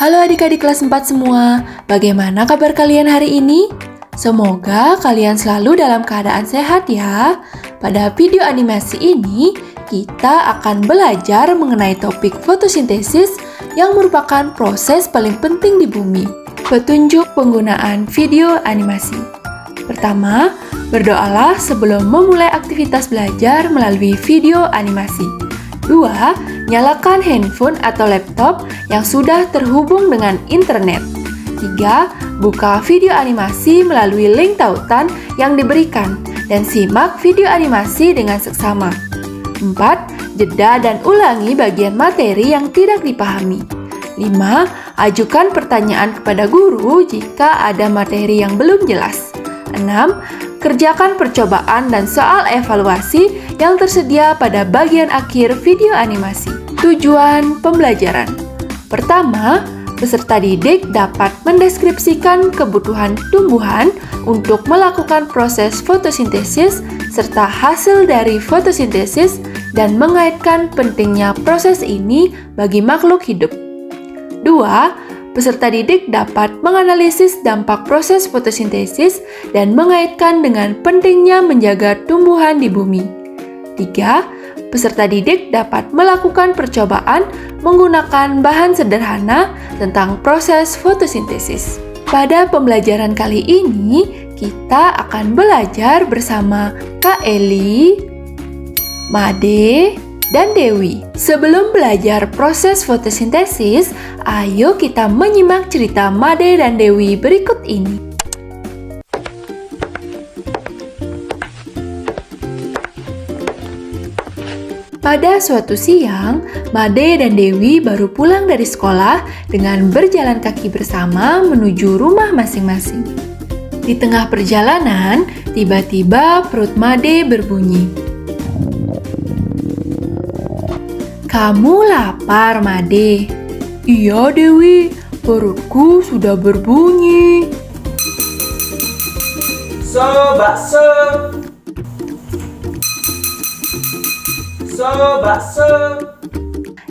Halo adik-adik kelas 4 semua, bagaimana kabar kalian hari ini? Semoga kalian selalu dalam keadaan sehat ya. Pada video animasi ini, kita akan belajar mengenai topik fotosintesis yang merupakan proses paling penting di bumi. Petunjuk penggunaan video animasi. Pertama, berdoalah sebelum memulai aktivitas belajar melalui video animasi. 2. Nyalakan handphone atau laptop yang sudah terhubung dengan internet. 3. Buka video animasi melalui link tautan yang diberikan dan simak video animasi dengan seksama. 4. Jeda dan ulangi bagian materi yang tidak dipahami. 5. Ajukan pertanyaan kepada guru jika ada materi yang belum jelas. 6. Kerjakan percobaan dan soal evaluasi yang tersedia pada bagian akhir video animasi. Tujuan pembelajaran. Pertama, peserta didik dapat mendeskripsikan kebutuhan tumbuhan untuk melakukan proses fotosintesis serta hasil dari fotosintesis dan mengaitkan pentingnya proses ini bagi makhluk hidup. 2. Peserta didik dapat menganalisis dampak proses fotosintesis dan mengaitkan dengan pentingnya menjaga tumbuhan di bumi. 3. Peserta didik dapat melakukan percobaan menggunakan bahan sederhana tentang proses fotosintesis. Pada pembelajaran kali ini, kita akan belajar bersama Kak Eli, Made, dan Dewi. Sebelum belajar proses fotosintesis, ayo kita menyimak cerita Made dan Dewi berikut ini. Pada suatu siang, Made dan Dewi baru pulang dari sekolah dengan berjalan kaki bersama menuju rumah masing-masing. Di tengah perjalanan, tiba-tiba perut Made berbunyi. Kamu lapar, Made? Iya, Dewi. Perutku sudah berbunyi. Bakso.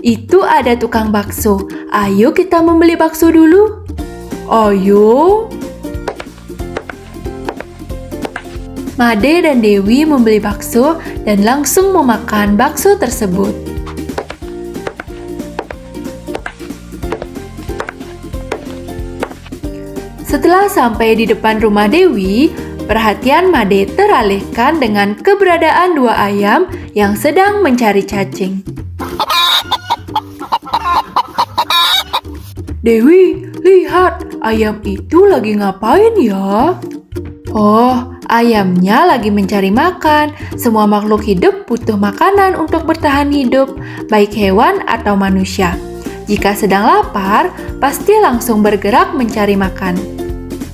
Itu ada tukang bakso. Ayo kita membeli bakso dulu. Ayo. Made dan Dewi membeli bakso dan langsung memakan bakso tersebut. Setelah sampai di depan rumah Dewi, perhatian Made teralihkan dengan keberadaan dua ayam yang sedang mencari cacing. Dewi, lihat, ayam itu lagi ngapain ya? Oh, ayamnya lagi mencari makan. Semua makhluk hidup butuh makanan untuk bertahan hidup, baik hewan atau manusia. Jika sedang lapar, pasti langsung bergerak mencari makan.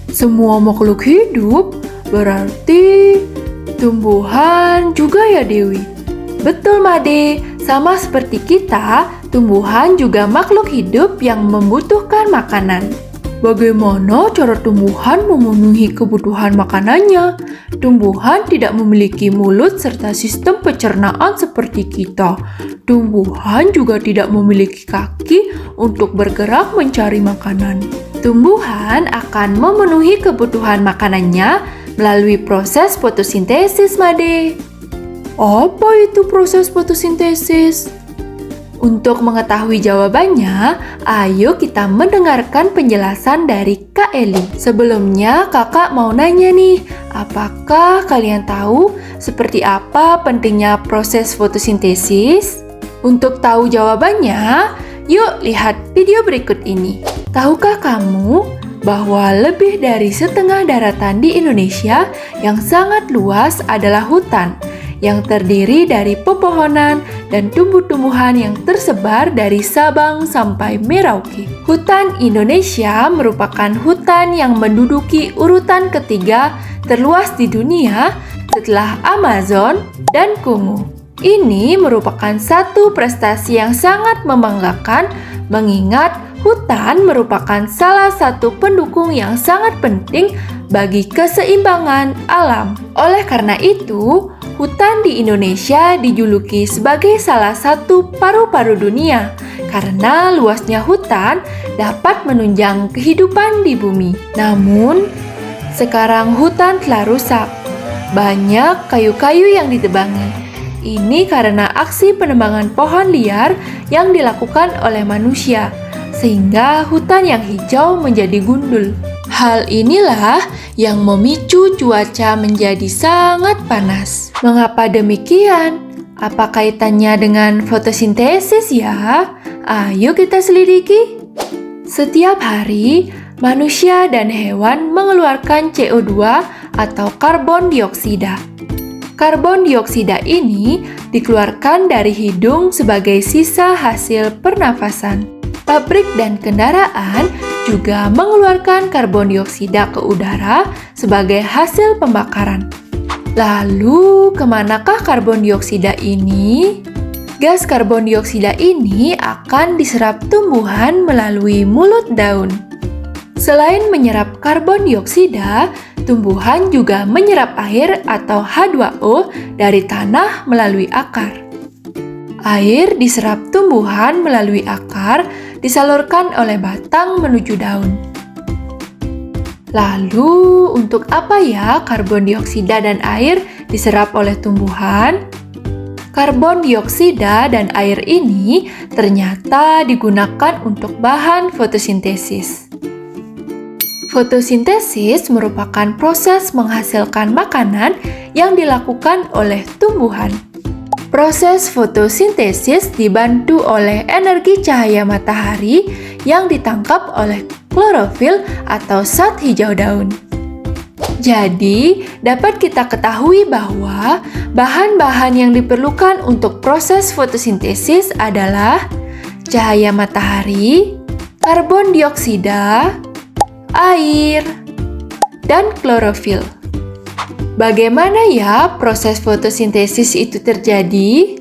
Semua makhluk hidup berarti tumbuhan juga ya, Dewi? Betul, Made. Sama seperti kita, tumbuhan juga makhluk hidup yang membutuhkan makanan. Bagaimana cara tumbuhan memenuhi kebutuhan makanannya? Tumbuhan tidak memiliki mulut serta sistem pencernaan seperti kita. Tumbuhan juga tidak memiliki kaki untuk bergerak mencari makanan. Tumbuhan akan memenuhi kebutuhan makanannya melalui proses fotosintesis, Made. Apa itu proses fotosintesis? Untuk mengetahui jawabannya, ayo kita mendengarkan penjelasan dari Kak Eli. Sebelumnya, kakak mau nanya nih, apakah kalian tahu seperti apa pentingnya proses fotosintesis? Untuk tahu jawabannya, yuk lihat video berikut ini. Tahukah kamu bahwa lebih dari setengah daratan di Indonesia yang sangat luas adalah hutan, yang terdiri dari pepohonan dan tumbuh-tumbuhan yang tersebar dari Sabang sampai Merauke. Hutan Indonesia merupakan hutan yang menduduki urutan ketiga terluas di dunia setelah Amazon dan Kongo. Ini merupakan satu prestasi yang sangat membanggakan mengingat hutan merupakan salah satu pendukung yang sangat penting bagi keseimbangan alam. Oleh karena itu, hutan di Indonesia dijuluki sebagai salah satu paru-paru dunia karena luasnya hutan dapat menunjang kehidupan di bumi. Namun, sekarang hutan telah rusak. Banyak kayu-kayu yang ditebangi. Ini karena aksi penebangan pohon liar yang dilakukan oleh manusia, sehingga hutan yang hijau menjadi gundul. Hal inilah yang memicu cuaca menjadi sangat panas. Mengapa demikian? Apa kaitannya dengan fotosintesis ya? Ayo kita selidiki. Setiap hari, manusia dan hewan mengeluarkan CO2 atau karbon dioksida. Karbon dioksida ini dikeluarkan dari hidung sebagai sisa hasil pernafasan. Pabrik dan kendaraan juga mengeluarkan karbon dioksida ke udara sebagai hasil pembakaran. Lalu, kemanakah karbon dioksida ini? Gas karbon dioksida ini akan diserap tumbuhan melalui mulut daun. Selain menyerap karbon dioksida, tumbuhan juga menyerap air atau H2O dari tanah melalui akar. Air diserap tumbuhan melalui akar, disalurkan oleh batang menuju daun. Lalu, untuk apa ya karbon dioksida dan air diserap oleh tumbuhan? Karbon dioksida dan air ini ternyata digunakan untuk bahan fotosintesis. Fotosintesis merupakan proses menghasilkan makanan yang dilakukan oleh tumbuhan. Proses fotosintesis dibantu oleh energi cahaya matahari yang ditangkap oleh klorofil atau zat hijau daun. Jadi, dapat kita ketahui bahwa bahan-bahan yang diperlukan untuk proses fotosintesis adalah cahaya matahari, karbon dioksida, air, dan klorofil. Bagaimana ya proses fotosintesis itu terjadi?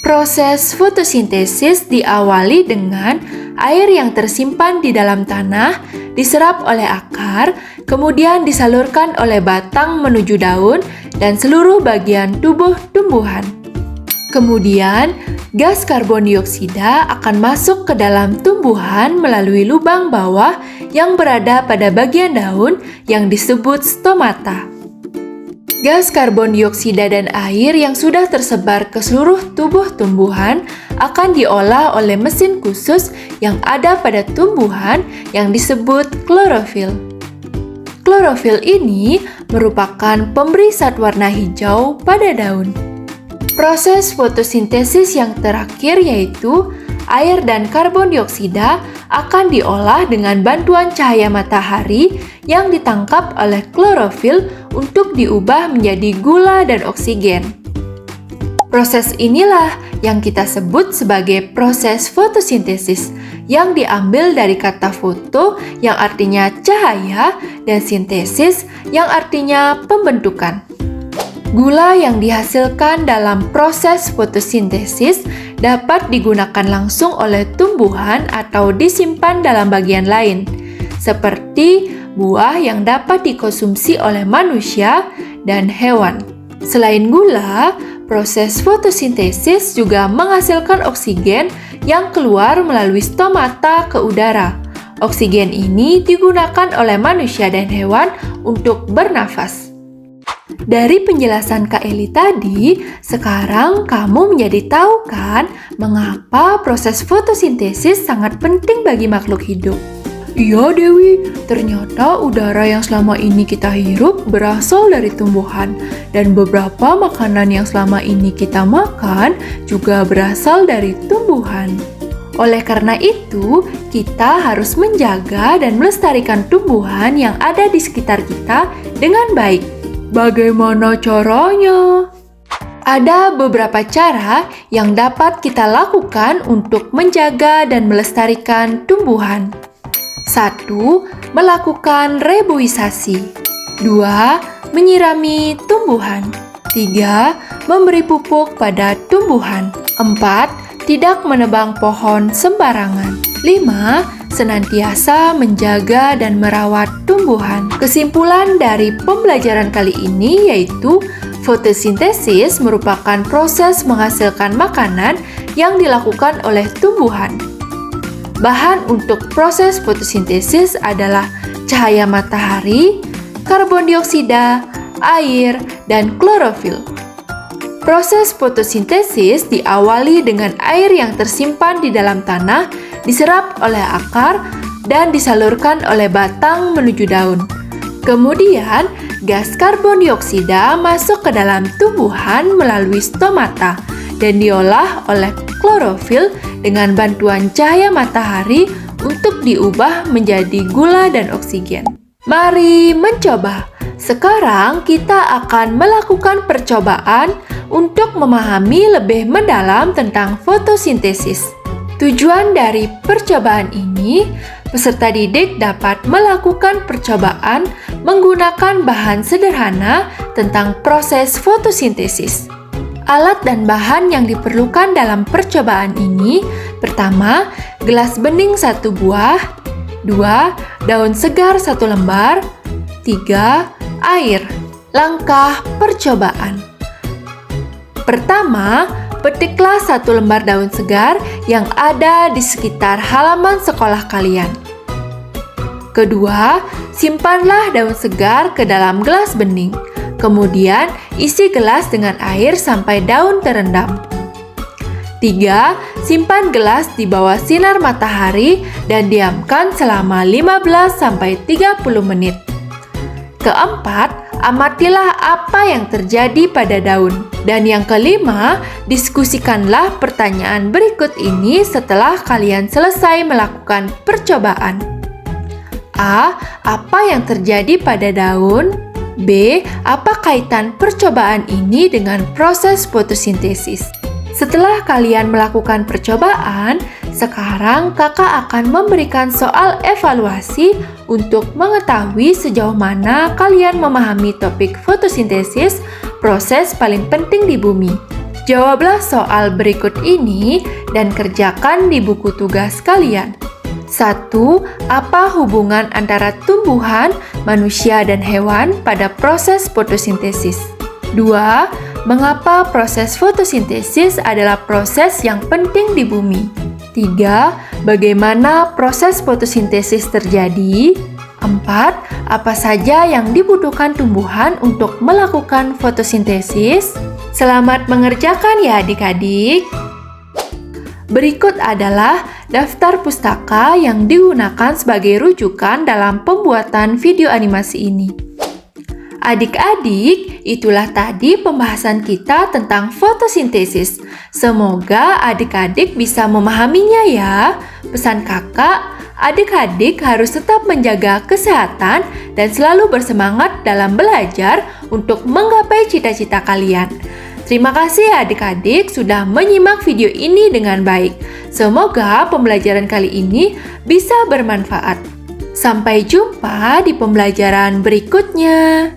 Proses fotosintesis diawali dengan air yang tersimpan di dalam tanah, diserap oleh akar, kemudian disalurkan oleh batang menuju daun dan seluruh bagian tubuh tumbuhan. Kemudian, gas karbon dioksida akan masuk ke dalam tumbuhan melalui lubang bawah yang berada pada bagian daun yang disebut stomata. Gas karbon dioksida dan air yang sudah tersebar ke seluruh tubuh tumbuhan akan diolah oleh mesin khusus yang ada pada tumbuhan yang disebut klorofil. Klorofil ini merupakan pemberi zat warna hijau pada daun. Proses fotosintesis yang terakhir yaitu air dan karbon dioksida akan diolah dengan bantuan cahaya matahari yang ditangkap oleh klorofil untuk diubah menjadi gula dan oksigen. Proses inilah yang kita sebut sebagai proses fotosintesis yang diambil dari kata foto yang artinya cahaya dan sintesis yang artinya pembentukan. Gula yang dihasilkan dalam proses fotosintesis dapat digunakan langsung oleh tumbuhan atau disimpan dalam bagian lain, seperti buah yang dapat dikonsumsi oleh manusia dan hewan. Selain gula, proses fotosintesis juga menghasilkan oksigen yang keluar melalui stomata ke udara. Oksigen ini digunakan oleh manusia dan hewan untuk bernafas. Dari penjelasan Kak Eli tadi, sekarang kamu menjadi tahu kan mengapa proses fotosintesis sangat penting bagi makhluk hidup. Iya Dewi, ternyata udara yang selama ini kita hirup berasal dari tumbuhan dan beberapa makanan yang selama ini kita makan juga berasal dari tumbuhan. Oleh karena itu, kita harus menjaga dan melestarikan tumbuhan yang ada di sekitar kita dengan baik. Bagaimana caranya? Ada beberapa cara yang dapat kita lakukan untuk menjaga dan melestarikan tumbuhan. 1. Melakukan reboisasi. 2. Menyirami tumbuhan. 3. Memberi pupuk pada tumbuhan. 4. Tidak menebang pohon sembarangan. 5. Senantiasa menjaga dan merawat tumbuhan. Kesimpulan dari pembelajaran kali ini yaitu fotosintesis merupakan proses menghasilkan makanan yang dilakukan oleh tumbuhan. Bahan untuk proses fotosintesis adalah cahaya matahari, karbon dioksida, air, dan klorofil. Proses fotosintesis diawali dengan air yang tersimpan di dalam tanah, diserap oleh akar, dan disalurkan oleh batang menuju daun. Kemudian, gas karbon dioksida masuk ke dalam tumbuhan melalui stomata dan diolah oleh klorofil dengan bantuan cahaya matahari untuk diubah menjadi gula dan oksigen. Mari mencoba. Sekarang kita akan melakukan percobaan untuk memahami lebih mendalam tentang fotosintesis. Tujuan dari percobaan ini, peserta didik dapat melakukan percobaan menggunakan bahan sederhana tentang proses fotosintesis. Alat dan bahan yang diperlukan dalam percobaan ini, pertama, gelas bening 1 buah, 2, daun segar 1 lembar, 3, air. Langkah percobaan. Pertama, petiklah 1 lembar daun segar yang ada di sekitar halaman sekolah kalian. Kedua, simpanlah daun segar ke dalam gelas bening. Kemudian, isi gelas dengan air sampai daun terendam. 3. Simpan gelas di bawah sinar matahari dan diamkan selama 15-30 menit. Keempat, amatilah apa yang terjadi pada daun. Dan yang kelima, diskusikanlah pertanyaan berikut ini setelah kalian selesai melakukan percobaan. A. Apa yang terjadi pada daun? B. Apa kaitan percobaan ini dengan proses fotosintesis? Setelah kalian melakukan percobaan, sekarang kakak akan memberikan soal evaluasi untuk mengetahui sejauh mana kalian memahami topik fotosintesis, proses paling penting di bumi. Jawablah soal berikut ini dan kerjakan di buku tugas kalian. 1. Apa hubungan antara tumbuhan, manusia, dan hewan pada proses fotosintesis? 2. Mengapa proses fotosintesis adalah proses yang penting di bumi? 3. Bagaimana proses fotosintesis terjadi? 4. Apa saja yang dibutuhkan tumbuhan untuk melakukan fotosintesis? Selamat mengerjakan ya adik-adik! Berikut adalah daftar pustaka yang digunakan sebagai rujukan dalam pembuatan video animasi ini. Adik-adik, itulah tadi pembahasan kita tentang fotosintesis. Semoga adik-adik bisa memahaminya ya. Pesan kakak, adik-adik harus tetap menjaga kesehatan dan selalu bersemangat dalam belajar untuk menggapai cita-cita kalian. Terima kasih adik-adik sudah menyimak video ini dengan baik. Semoga pembelajaran kali ini bisa bermanfaat. Sampai jumpa di pembelajaran berikutnya.